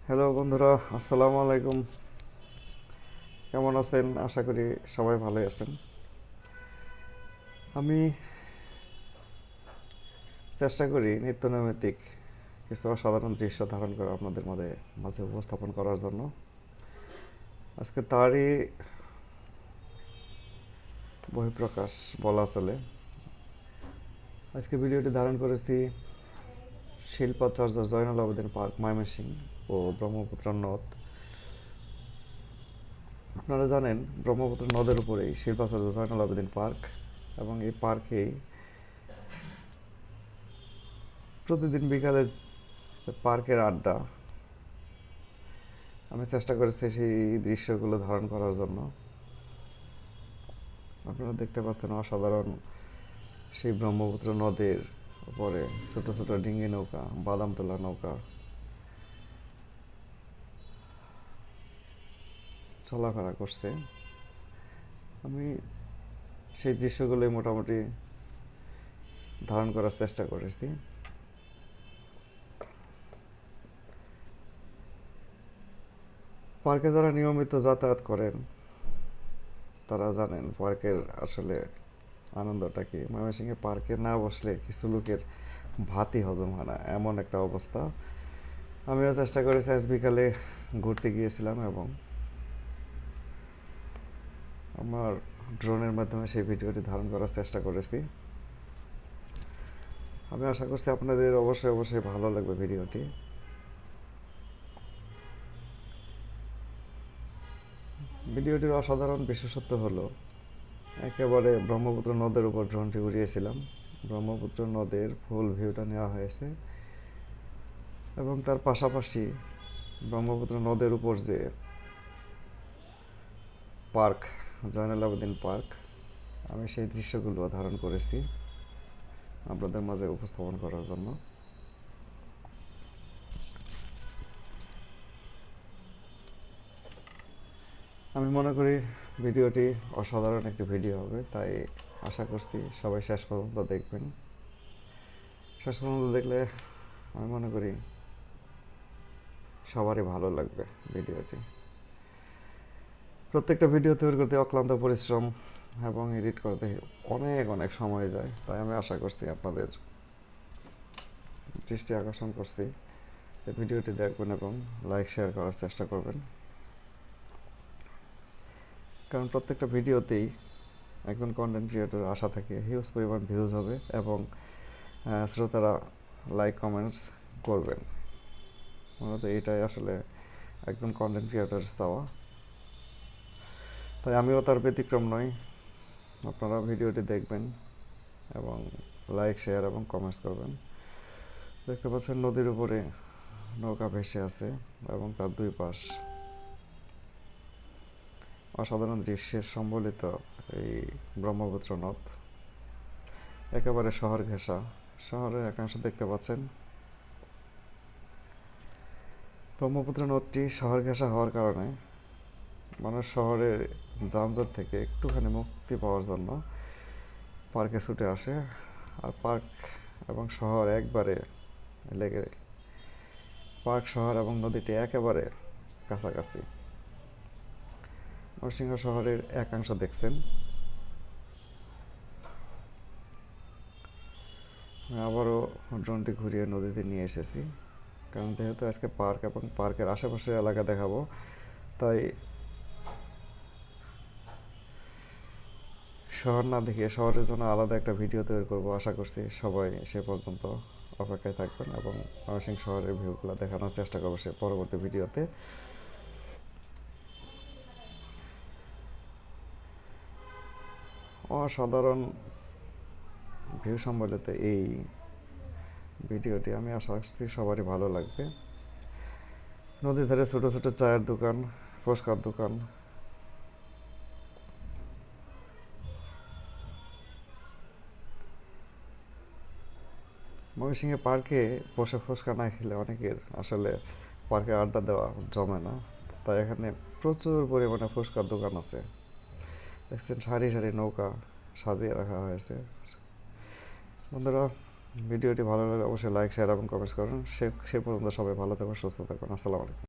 Hello বন্ধুরা, আসসালামু আলাইকুম। কেমন আছেন? আশা করি সবাই ভালোই আছেন। আমি চেষ্টা করি নিত্যনৈমিত্তিক কিছু অসাধারণ দৃশ্য ধারণ করে আপনাদের মাঝে উপস্থাপন করার জন্য। আজকে তারই বহিঃপ্রকাশ বলা চলে। আজকে ভিডিওটি ধারণ করেছি শিল্পাচার্য জয়নুল আবেদিন পার্ক, ময়মনসিংহ ও ব্রহ্মপুত্র নদ। আপনারা জানেন ব্রহ্মপুত্র নদের উপরেই শিল্পাচার্য জয়নুল আবেদিন পার্ক, এবং এই পার্কেই প্রতিদিন বিকালে পার্কের আড্ডা। আমি চেষ্টা করেছি সেই দৃশ্যগুলো ধারণ করার জন্য। আপনারা দেখতে পাচ্ছেন অসাধারণ সেই ব্রহ্মপুত্র নদের উপরে ছোট ছোট ডিঙ্গি নৌকা, বাদাম তোলা নৌকা চলাফেরা করছে। আমি সেই দৃশ্যগুলোই মোটামুটি ধারণ করার চেষ্টা করেছি। পার্কে যারা নিয়মিত যাতায়াত করেন তারা জানেন পার্কের আসলে আনন্দটা কি। ময়মনসিংহে পার্কে না বসলে কিছু লোকের ভাতই হজম হয় না, এমন একটা অবস্থা। আমিও চেষ্টা করেছি, আজ বিকালে ঘুরতে গিয়েছিলাম এবং আমার ড্রোনের মাধ্যমে সেই ভিডিওটি ধারণ করার চেষ্টা করেছি। আমি আশা করছি আপনাদের অবশ্যই ভালো লাগবে ভিডিওটি। ভিডিওটির অসাধারণ বিশেষত্ব হলো একেবারে ব্রহ্মপুত্র নদের উপর ড্রোনটি উড়িয়েছিলাম। ব্রহ্মপুত্র নদের ফুল ভিউটা নেওয়া হয়েছে এবং তার পাশাপাশি ব্রহ্মপুত্র নদের উপর যে পার্ক, জয়নুল আবেদিন পার্ক, আমি সেই দৃশ্যগুলো ধারণ করেছি আপনাদের মাঝে উপস্থাপন করার জন্য। আমি মনে করি ভিডিওটি অসাধারণ একটি ভিডিও হবে, তাই আশা করছি সবাই শেষ পর্যন্ত দেখবেন। শেষ পর্যন্ত দেখলে আমি মনে করি সবারই ভালো লাগবে ভিডিওটি। প্রত্যেকটা ভিডিও তৈরি করতে অক্লান্ত পরিশ্রম এবং এডিট করতে অনেক সময় যায়, তাই আমি আশা করছি আপনাদের দৃষ্টি আকর্ষণ করছি যে ভিডিওটি দেখবেন এবং লাইক শেয়ার করার চেষ্টা করবেন। কারণ প্রত্যেকটা ভিডিওতেই একজন কন্টেন্ট ক্রিয়েটর আশা থাকে হিউজ পরিমাণ ভিউজ হবে এবং শ্রোতারা লাইক কমেন্টস করবেন। মূলত এটাই আসলে একজন কন্টেন্ট ক্রিয়েটর চাওয়া, তাই আমিও তার ব্যতিক্রম নই। আপনারা ভিডিওটি দেখবেন এবং লাইক শেয়ার এবং কমেন্টস করবেন। দেখতে পাচ্ছেন নদীর উপরে নৌকা ভেসে আছে এবং তার দুই পাশ অসাধারণ দৃশ্যের সম্বলিত এই ব্রহ্মপুত্র নদ একেবারে শহর ঘেঁষা। শহরের একাংশ দেখতে পাচ্ছেন। ব্রহ্মপুত্র নদটি শহর ঘেঁষা হওয়ার কারণে মানুষ শহরের যানজট থেকে একটুখানি মুক্তি পাওয়ার জন্য পার্কে ছুটে আসে। আর পার্ক এবং শহর একবারে লেগে, পার্ক, শহর এবং নদীটি একেবারে কাছাকাছি। নরসিংহ শহরের একাংশ দেখছেন। আমি আবারও ড্রোনটি ঘুরিয়ে নদীতে নিয়ে এসেছি, কারণ যেহেতু আজকে পার্ক এবং পার্কের আশেপাশের এলাকা দেখাবো, তাই শহর না দেখিয়ে শহরের জন্য আলাদা একটা ভিডিও তৈরি করব। আশা করছি সবাই সে পর্যন্ত অপেক্ষায় থাকবেন এবং ময়মনসিংহ শহরের ভিউগুলো দেখানোর চেষ্টা করবো সে পরবর্তী ভিডিওতে। অসাধারণ ভিউ সম্বলিত এই ভিডিওটি আমি আশা করছি সবারই ভালো লাগবে। নদীর ধারে ছোট ছোট চায়ের দোকান, ফুচকার দোকান, ময়মনসিংহে পার্কে বসে ফুচকা না খেলে অনেকের আসলে পার্কে আড্ডা দেওয়া জমে না, তাই এখানে প্রচুর পরিমাণে ফুচকার দোকান আছে। দেখছেন সারি সারি নৌকা সাজিয়ে রাখা হয়েছে। বন্ধুরা, ভিডিওটি ভালো লাগলে অবশ্যই লাইক শেয়ার এবং কমেন্টস করুন। সে পর্যন্ত সবাই ভালো থাকুন, সুস্থ থাকুন। আসসালামু আলাইকুম।